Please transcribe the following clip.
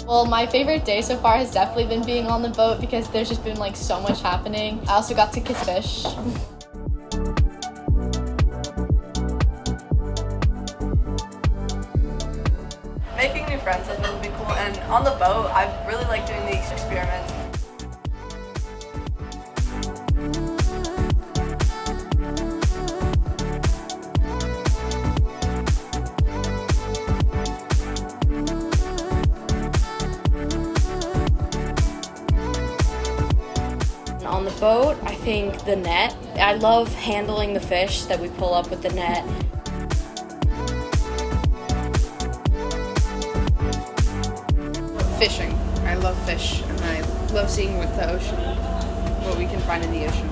Well, my favorite day so far has definitely been being on the boat because there's just been like so much happening. I also got to kiss fish. Making new friends has been really cool, and on the boat, I really like doing these experiments. On the boat, I think the net. I love handling the fish that we pull up with the net. Fishing. I love fish, and I love seeing what the ocean, what we can find in the ocean.